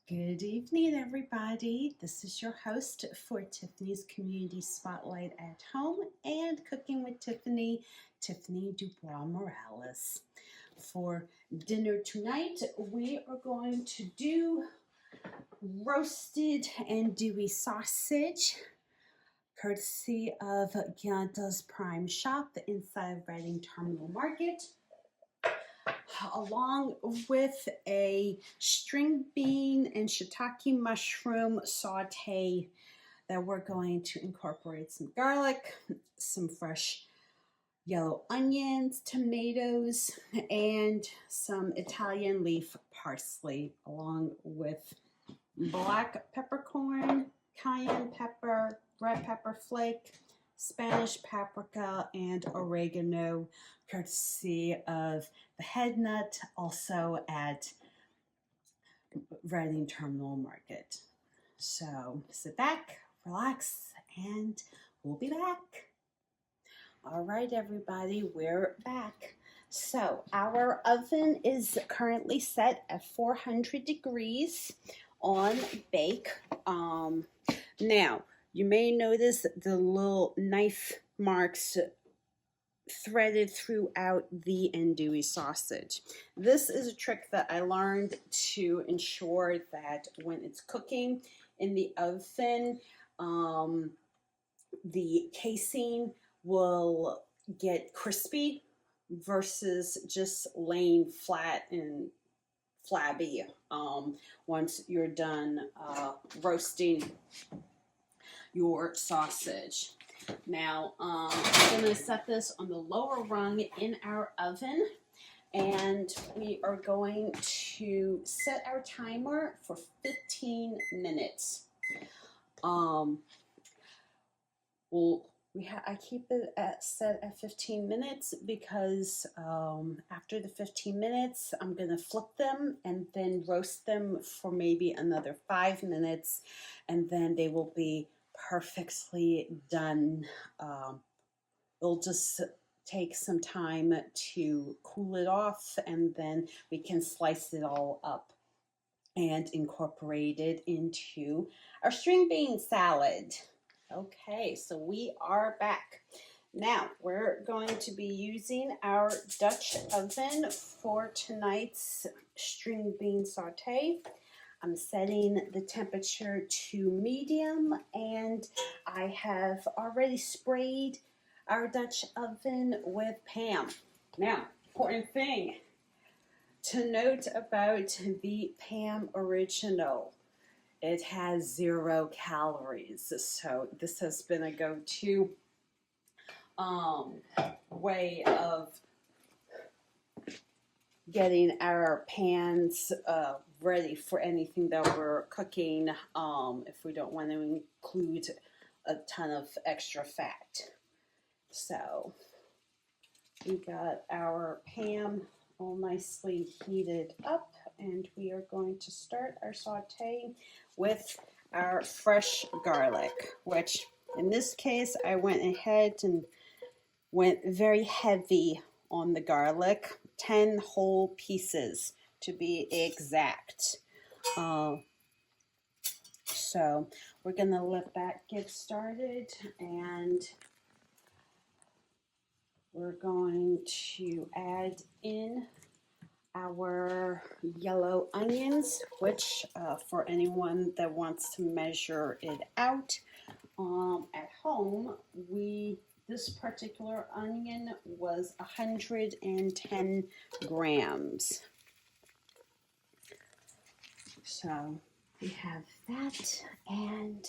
Good evening, everybody. This is your host for Tiffany's Community Spotlight at Home and Cooking with Tiffany, Tiffany DuBois-Morales. For dinner tonight, we are going to do roasted andouille sausage, courtesy of Gianta's Prime Shop inside of Reading Terminal Market, along with a string bean and shiitake mushroom saute that we're going to incorporate some garlic, some fresh yellow onions, tomatoes, and some Italian leaf parsley, along with black peppercorn, cayenne pepper, red pepper flake, Spanish paprika, and oregano, courtesy of the Head Nut, also at Reading Terminal Market. So sit back, relax, and we'll be back. All right, everybody, we're back. So our oven is currently set at 400 degrees on bake. Now, you may notice the little knife marks threaded throughout the andouille sausage. This is a trick that I learned to ensure that when it's cooking in the oven, the casing will get crispy versus just laying flat and flabby once you're done roasting your sausage. Now, I'm going to set this on the lower rung in our oven, and we are going to set our timer for 15 minutes. I keep it set at 15 minutes because after the 15 minutes, I'm going to flip them and then roast them for maybe another 5 minutes, and then they will be perfectly done. It'll just take some time to cool it off, and then we can slice it all up and incorporate it into our string bean salad. Okay, so we are back. Now, we're going to be using our Dutch oven for tonight's string bean saute. I'm setting the temperature to medium, and I have already sprayed our Dutch oven with Pam. Now, important thing to note about the Pam Original. It has 0 calories, so this has been a go-to way of getting our pans ready for anything that we're cooking if we don't want to include a ton of extra fat. So we got our pan all nicely heated up, and we are going to start our saute with our fresh garlic, which in this case I went ahead and went very heavy on the garlic, 10 whole pieces to be exact. So we're gonna let that get started, and we're going to add in our yellow onions, which for anyone that wants to measure it out at home, this particular onion was 110 grams. So we have that, and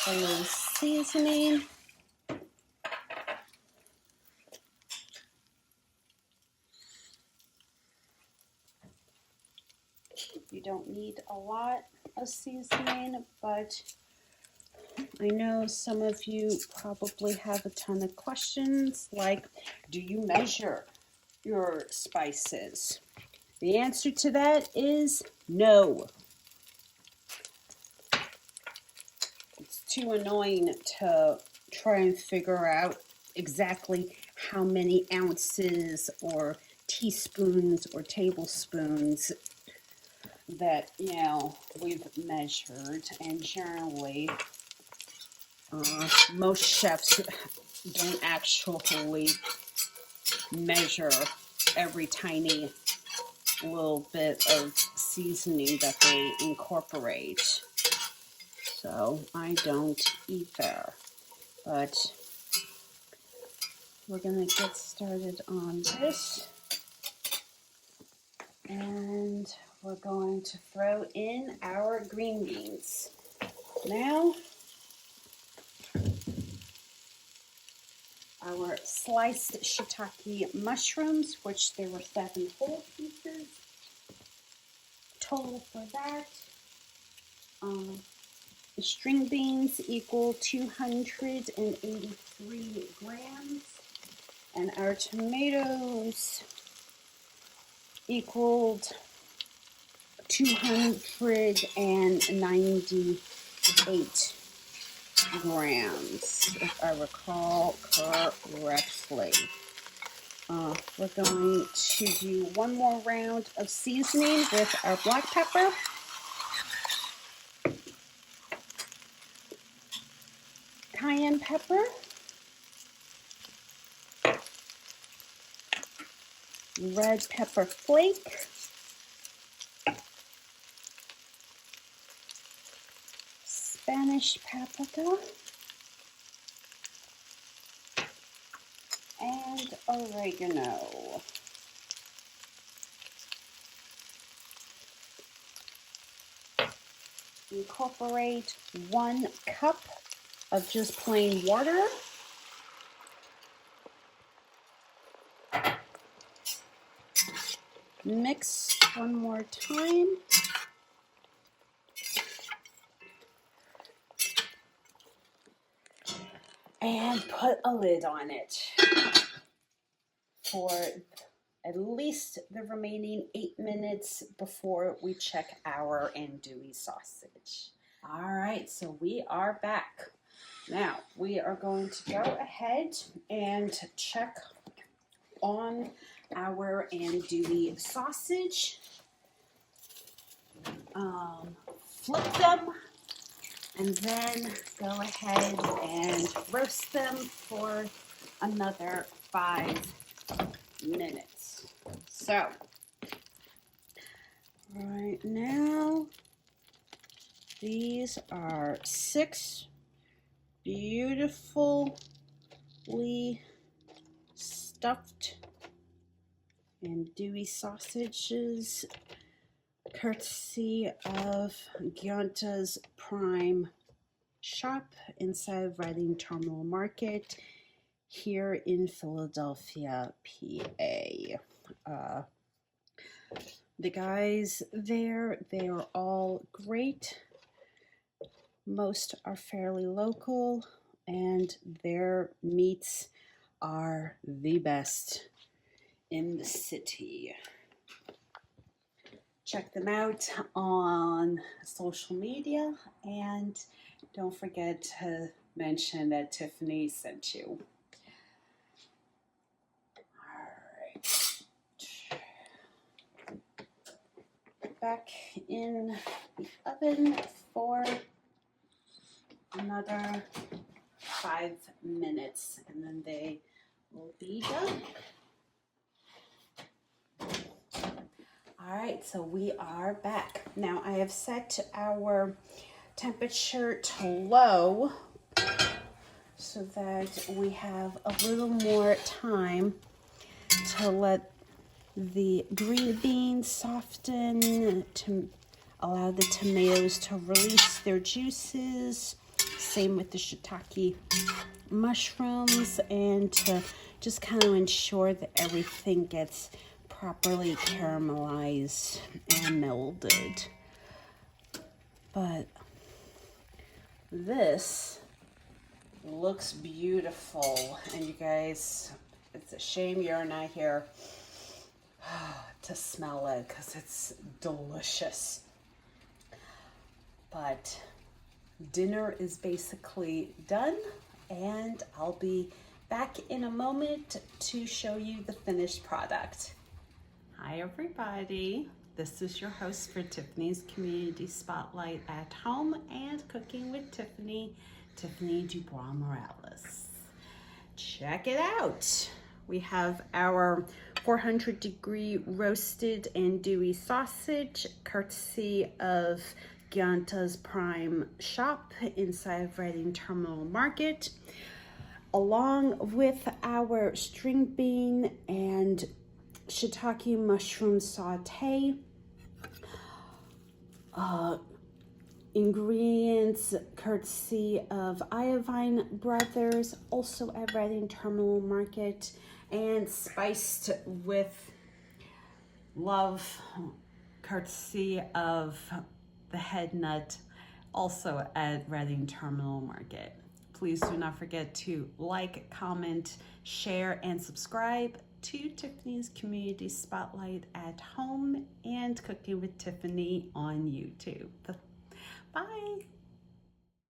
a little seasoning. You don't need a lot of seasoning, but I know some of you probably have a ton of questions, like, do you measure your spices? The answer to that is no. It's too annoying to try and figure out exactly how many ounces or teaspoons or tablespoons that, you know, we've measured, and generally most chefs don't actually measure every tiny little bit of seasoning that they incorporate. So I don't either, but we're gonna get started on this, and we're going to throw in our green beans. Now, our sliced shiitake mushrooms, which there were 7 whole pieces total for that. The string beans equal 283 grams, and our tomatoes equaled 298 grams, if I recall correctly. We're going to do one more round of seasoning with our black pepper. Cayenne pepper. Red pepper flake. Spanish paprika. And oregano. Incorporate 1 cup of just plain water. Mix one more time. And put a lid on it for at least the remaining 8 minutes before we check our andouille sausage. All right, so we are back. Now, we are going to go ahead and check on our andouille sausage. Flip them, and then go ahead and roast them for another 5 minutes. So, right now, these are 6 beautifully stuffed andouille sausages, courtesy of Gionta's Prime Shop inside of Reading Terminal Market here in Philadelphia, PA. The guys there, they are all great. Most are fairly local, and their meats are the best in the city. Check them out on social media, and don't forget to mention that Tiffany sent you. Back in the oven for another 5 minutes, and then they will be done. All right, so we are back. Now I have set our temperature to low so that we have a little more time to let the green beans soften, to allow the tomatoes to release their juices. Same with the shiitake mushrooms, and to just kind of ensure that everything gets properly caramelized and melded. But this looks beautiful, and you guys, it's a shame you're not here to smell it because it's delicious. But dinner is basically done, and I'll be back in a moment to show you the finished product. Hi everybody. This is your host for Tiffany's Community Spotlight at Home and Cooking with Tiffany, Tiffany DuBois-Morales. Check it out. We have our 400-degree roasted andouille sausage, courtesy of Gianta's Prime Shop inside of Reading Terminal Market, along with our string bean and shiitake mushroom saute. Ingredients courtesy of Iovine Brothers, also at Reading Terminal Market, and spiced with love courtesy of the head nut, also at Reading Terminal Market. Please do not forget to like, comment, share, and subscribe to Tiffany's Community Spotlight at Home and Cooking with Tiffany on YouTube. Bye.